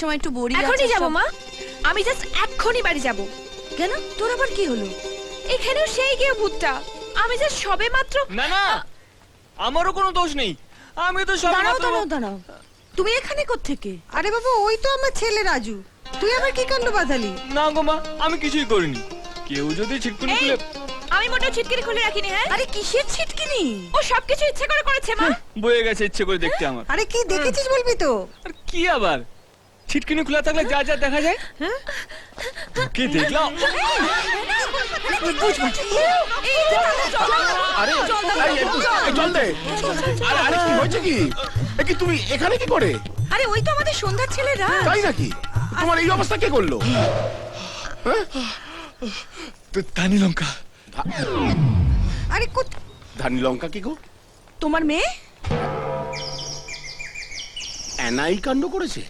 সময় একটু বড়ি এখনই যাব মা, আমি জাস্ট এক্ষুনি বাড়ি যাব। কেন, তোর আবার কি হলো? এখানেও সেই গিয়ে ভূতটা, আমি জাস্ট সবে মাত্র। না না, আমারও কোনো দোষ নেই, আমি তো সব দাঁড়াও দাঁড়াও দাঁড়াও, তুমি এখানে কোত্থেকে? আরে বাবা, ওই তো আমার ছেলে রাজু। তুই আবার কি কাণ্ড বাঁধালি? না গো মা, আমি কিছুই করিনি। কেউ যদি ছিটকুনি এই, খুলে। আমি মোটেও ছিটকিনি খুলে রাখিনি। হ্যাঁ, আরে কিসের ছিটকিনি? ও সবকিছু ইচ্ছে করে করেছে মা। বয়ে গেছে ইচ্ছে করে দেখতে আমার। আরে কি দেখেছিস বলবি তো? আর কি আবার, ছিটকিনি খোলা থাকলে যা যা দেখা যায়। কি দেখলাম? আরে এই জল দে। আরে আরে কি হয়েছে কি? এ কি তুমি এখানে কি করে? আরে ওই তো আমাদের সন্ধ্যার ছেলে রাজ। তাই নাকি? তোমার এই অবস্থা কে করলো? ধানি লঙ্কা। আরে ধানি লঙ্কা কি গো? তোমার মেয়ে? এনাই কাণ্ড করেছে?